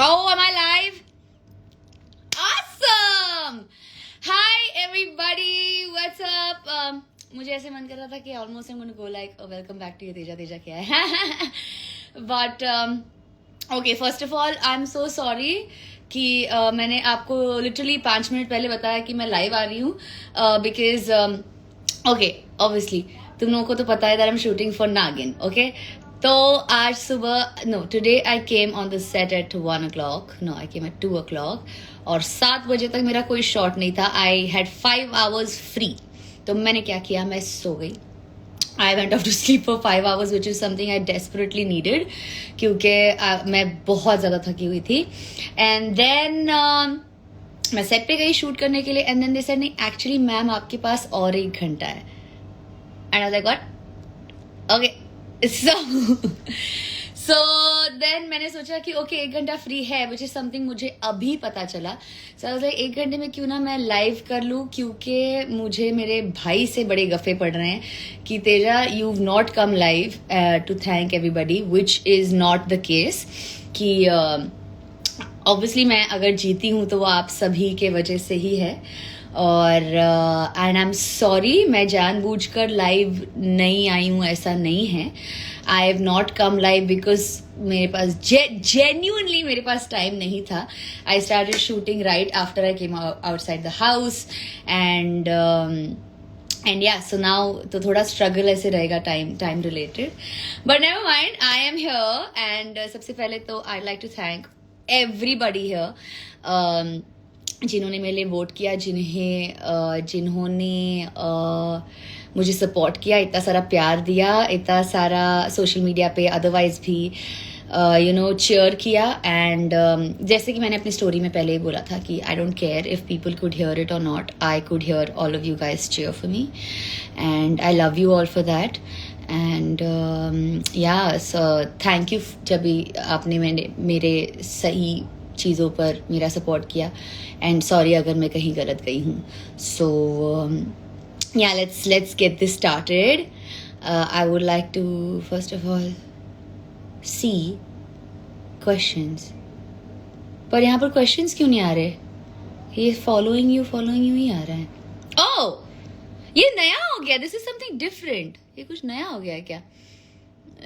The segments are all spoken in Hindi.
Oh, am I live? Awesome! Hi everybody, what's up? मुझे ऐसे मन कर रहा था कि almost I'm going to go like welcome back to you Teja Teja क्या है but okay, first of all I'm so sorry कि मैंने आपको literally 5 मिनट पहले बताया कि मैं live आ रही हूँ because okay, obviously तुम लोगों को तो पता है that I'm shooting for Nagin, okay? तो आज सुबह no today I came on the set at 1 o'clock, no I came at 2 o'clock और 7 बजे तक मेरा कोई शॉट नहीं था. I had 5 hours free. तो मैंने क्या किया, मैं सो गई. I went off to sleep for 5 hours which is something I desperately needed क्योंकि मैं बहुत ज़्यादा थकी हुई थी. एंड देन मैं सेट पे गई शूट करने के लिए एंड देन दे सेड नहीं एक्चुअली मैम आपके पास और 1 घंटा है. And I was like okay so then मैंने सोचा कि ओके 1 घंटा फ्री है विच इज समथिंग मुझे अभी पता चला. so I was like 1 घंटे में क्यों ना मैं लाइव कर लूँ क्योंकि मुझे मेरे भाई से बड़े गफे पड़ रहे हैं कि Teja you not come live to thank everybody which is not the case. कि ऑब्वियसली मैं अगर जीती हूँ तो वो आप सभी के वजह से ही है और एंड आई एम सॉरी मैं जानबूझकर लाइव नहीं आई हूँ, ऐसा नहीं है. I have not come live because मेरे पास जेन्यूनली मेरे पास टाइम नहीं था. I started shooting right after I came outside the house and yeah so now तो थोड़ा स्ट्रगल ऐसे रहेगा time related but never mind. I am here and सबसे पहले तो I like to thank everybody here जिन्होंने मेरे लिए वोट किया, जिन्होंने मुझे सपोर्ट किया, इतना सारा प्यार दिया, इतना सारा सोशल मीडिया पे अदरवाइज भी चीयर किया. एंड जैसे कि मैंने अपनी स्टोरी में पहले ही बोला था कि I don't care if people could hear it और not, I could hear all of you guys cheer for me and I love you all for that. And yeah so thank you जब भी आपने मेरे सही चीज़ों पर मेरा सपोर्ट किया एंड सॉरी अगर मैं कहीं गलत गई हूँ. So yeah let's get this started. I would like to first of all see questions, पर यहाँ पर क्वेश्चंस क्यों नहीं आ रहे? ये फॉलोइंग यू ही आ रहा है. ओह ये नया हो गया, दिस इज समथिंग डिफरेंट. ये कुछ नया हो गया है क्या?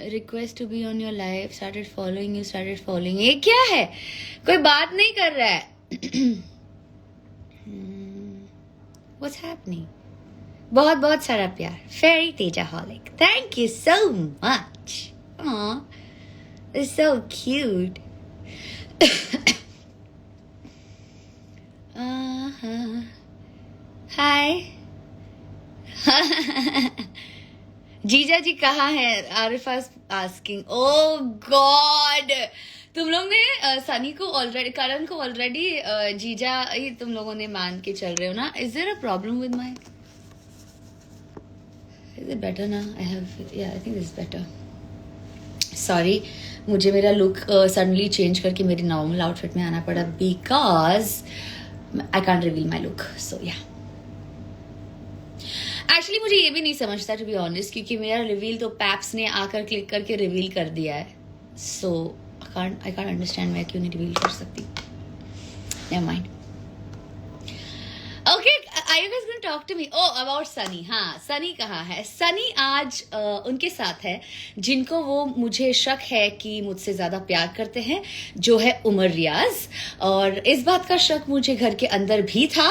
Request to be on your life, started following. ये क्या है? कोई बात नहीं कर रहा है. What's happening? बहुत बहुत सारा प्यार. Fairy Tejaholic, thank you so much. Aw, it's so cute. Hi. जीजा जी कहाँ है? आरिफा आस्किंग. ओ गॉड, तुम लोग ने सनी को ऑलरेडी, करण को ऑलरेडी जीजा ही तुम लोगों ने मान के चल रहे हो ना. Is there a problem with my, is it better ना? I have yeah I think this is better. Sorry मुझे मेरा लुक सडनली चेंज करके मेरी नॉर्मल आउटफिट में आना पड़ा because I can't reveal my look. So yeah actually मुझे ये भी नहीं समझता टू बी ऑनेस्ट क्योंकि मेरा रिवील तो पैप्स ने आकर क्लिक करके रिवील कर दिया है. सो आई कांट अंडरस्टैंड मैं क्यों नहीं रिवील कर सकती. Never mind. Okay, are you guys going to talk to me? Oh about Sunny. हाँ, सनी कहाँ है? सनी आज उनके साथ है जिनको वो मुझे शक है कि मुझसे ज़्यादा प्यार करते हैं, जो है उमर रियाज. और इस बात का शक मुझे घर के अंदर भी था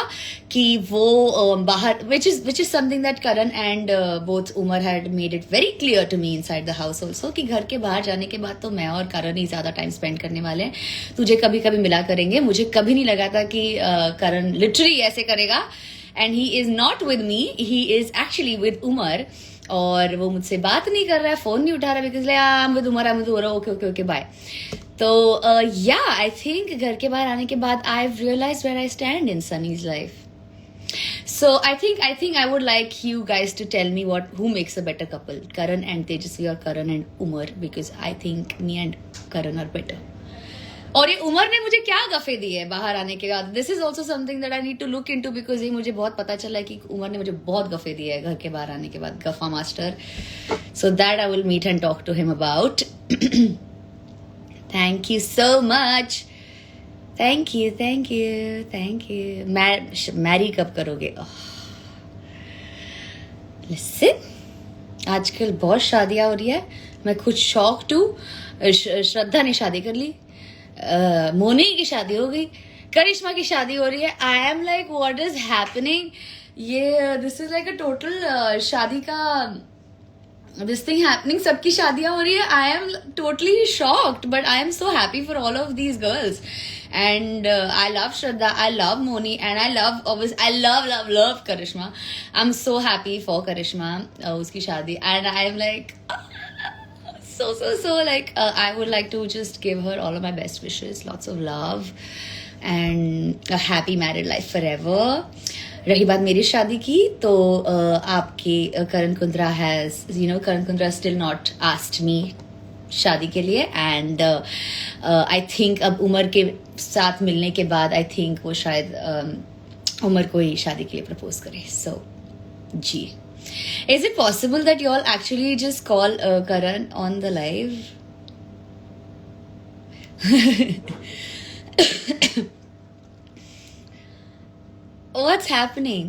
कि वो बाहर which is something that Karan and both Umar had made it very clear to me inside the house also कि घर के बाहर जाने के बाद तो मैं और करण ही ज़्यादा टाइम स्पेंड करने वाले हैं. तुझे कभी कभी मिला करेंगे. मुझे कभी नहीं लगा था कि करण लिटरली ऐसे करेगा. And he is not with me, he is actually with Umar. और वो मुझसे बात नहीं कर रहा है, फोन नहीं उठा रहा because I am with Umar. Okay bye. तो या आई थिंक घर के बाहर आने के बाद I have realized where I stand in Sunny's life. So I think I would like you guys to tell me who makes a better couple, Karan and Tejasvi or Karan and Umar, because I think me and Karan are better. और ये उमर ने मुझे क्या गफे दिए है बाहर आने के बाद? This is also something that I need to look into because ये मुझे बहुत पता चला है कि उमर ने मुझे बहुत गफे दिए है घर के बाहर आने के बाद. गफा master. So that I will meet and talk to him about. Thank you so much. Thank you thank you thank you. Marry कब करोगे? लिसन, आजकल बहुत शादियां हो रही है, मैं खुद शॉक्ड हूँ। श्रद्धा ने शादी कर ली, मोनी की शादी हो गई, करिश्मा की शादी हो रही है। I am like what is happening? ये this is like a total शादी का दिस थिंग हैपनिंग। सबकी शादियां हो रही है। I am totally shocked, but I am so happy for all of these girls. And I love Shraddha, I love Moni, and I love Karishma. I'm so happy for Karishma, उसकी शादी, and I'm like so like I would like to just give her all of my best wishes, lots of love and a happy married life forever. रही बात मेरी शादी की, तो आपके Karan Kundra Karan Kundra still not asked me शादी के लिए, एंड आई थिंक अब उमर के साथ मिलने के बाद आई थिंक वो शायद उमर को ही शादी के लिए प्रपोज करे। सो जी, is it possible that you all actually just call Karan on the live? What's happening?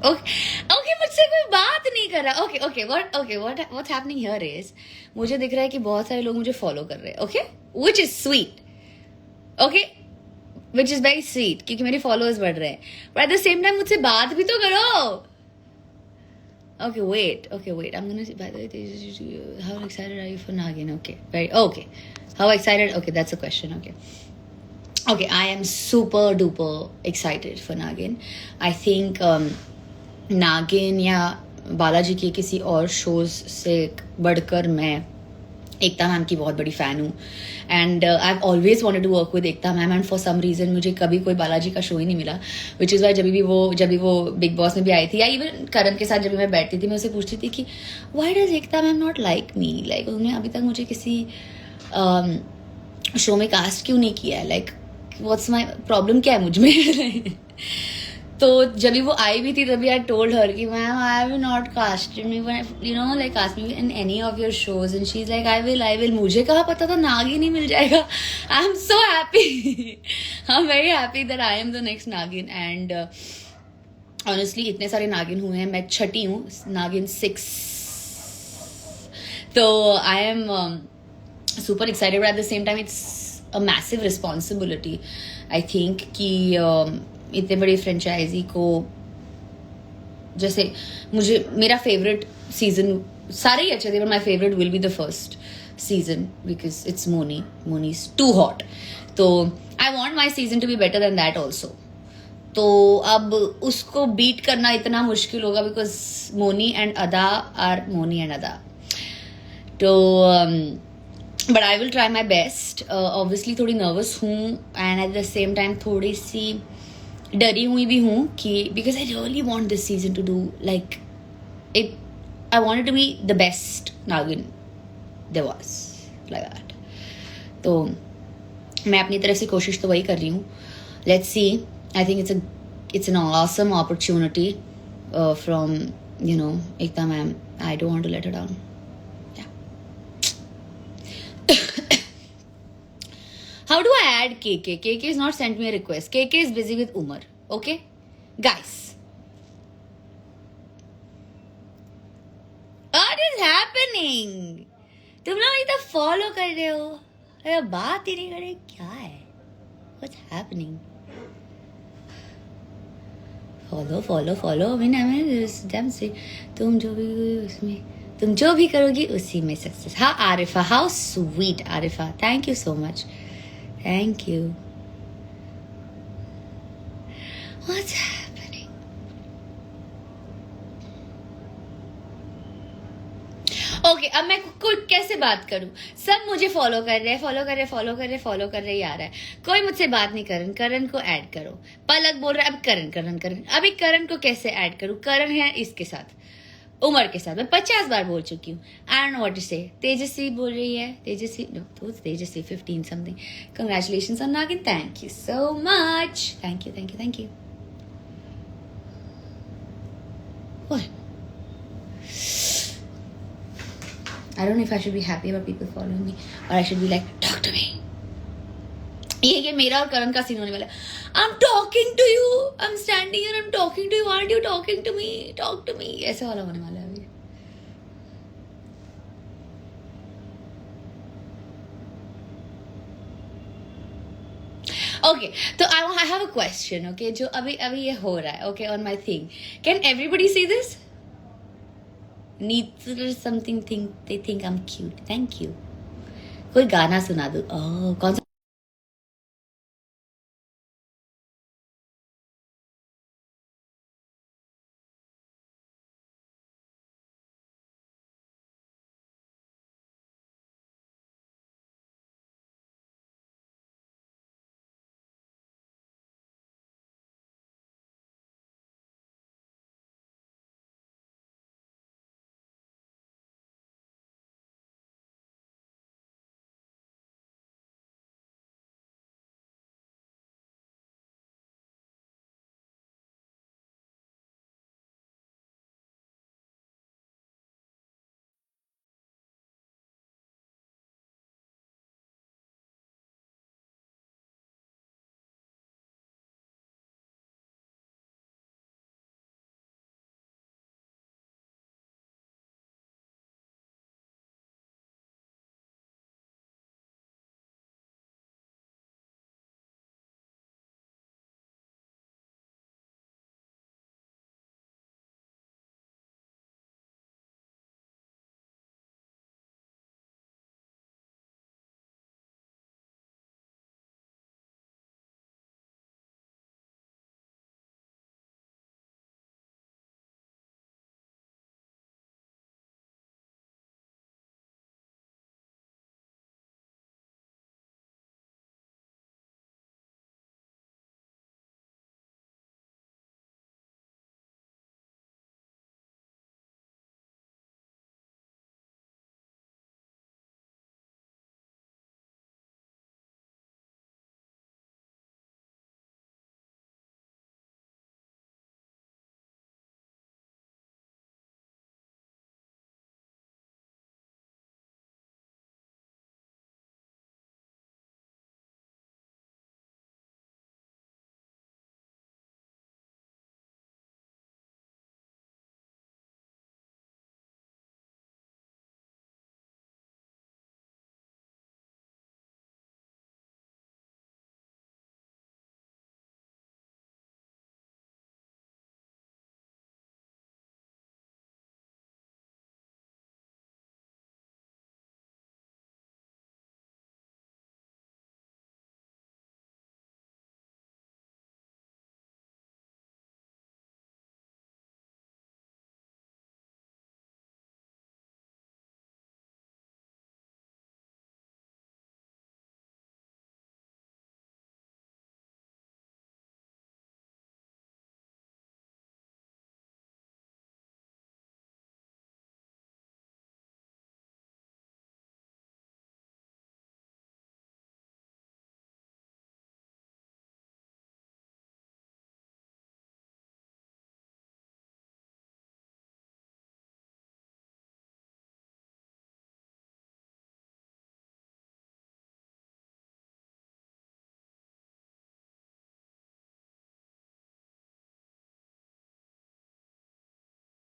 Okay मुझसे कोई बात नहीं कर रहा। व्हाट्स हैपनिंग हियर इज, मुझे दिख रहा है कि बहुत सारे लोग मुझे फॉलो कर रहे हैं। Okay, which is sweet. Okay, which is very sweet, क्योंकि मेरे फॉलोअर्स बढ़ रहे हैं, but at the same time मुझसे बात भी तो करो। Okay wait, I'm gonna say, by the way, how excited are you for Nagin? Okay, how excited? Okay, that's a question. Okay, I am super duper excited for Nagin. I think नागिन या बालाजी के किसी और शोज से बढ़कर मैं एकता मैम की बहुत बड़ी फ़ैन हूँ, and I have always wanted to work with Ekta ma'am, and for some reason मुझे कभी कोई बालाजी का शो ही नहीं मिला, विच इज़ वाई जब भी वो बिग बॉस में भी आई थी, या इवन करण के साथ जब भी मैं बैठती थी, मैं उसे पूछती थी कि why does Ekta ma'am not like me, like उन्होंने अभी तक मुझे किसी शो में कास्ट क्यों नहीं किया है, लाइक व्हाट्स माई प्रॉब्लम, क्या है मुझ में? तो जब भी वो आई भी थी तभी आई टोल्ड हर कि ma'am I have not casted me, like cast me in any of your shows, and she is like I will. मुझे कहा पता था नागिन ही मिल जाएगा। I am so happy, I am very happy that I am the next Naagin, and honestly इतने सारे नागिन हुए हैं, मैं छठी हूँ, नागिन 6, तो I am super excited, but at the same time it's a massive responsibility. I think कि इतने बड़ी फ्रेंचाइजी को, जैसे मुझे मेरा फेवरेट सीजन सारे ही अच्छे थे, but my favorite will be the first season because it's Moni is too hot. तो I want my season to be better than that also. तो अब उसको बीट करना इतना मुश्किल होगा because Moni and Ada. तो but I will try my best. Obviously थोड़ी नर्वस हूँ, and at the same time थोड़ी सी डरी हुई भी हूँ कि because I really want this season to do like it, I want to be the best Naagin there was, like that. तो मैं अपनी तरफ से कोशिश तो वही कर रही हूँ। Let's see, I think it's an awesome opportunity from Ekta ma'am. I don't want to let her down. How do I add KK? KK has not sent me a request. KK is busy with Umar. Okay? Guys. What is happening? तुम लोग इतना फॉलो कर रहे हो, अरे बात ही नहीं कर रहे, क्या है? What's happening? Follow. I mean, damn से तुम जो भी करोगी उसी में सक्सेस। हाँ Arifa, how sweet Arifa, thank you so much, thank you. What's happening? Okay, अब मैं कैसे बात करूं? सब मुझे फॉलो कर रहे ही आ रहा है, कोई मुझसे बात नहीं कर रहा। करण को ऐड करो, पलक बोल रहा है अब करण। अभी करण को कैसे ऐड करूं? करण है इसके साथ, उमर के साथ मैं 50 बार बोल चुकी हूँ। I don't know what to say. Tejasswi बोल रही है, Tejasswi 15 something. Congratulations on Naagin, thank you so much, thank you. I don't know if I should be happy about people following me or I should be like, talk to me. ये मेरा और करण का सीन होने वाला है. I'm talking to you. I'm standing here. I'm talking to you. Aren't you talking to me? Talk to me. ऐसे वाला होने वाला है अभी. Okay, so I have a question. Okay, जो अभी ये हो रहा है. Okay, on my thing. Can everybody see this? Neither something think they think I'm cute. Thank you. कोई गाना सुना दो. Oh, कौन सा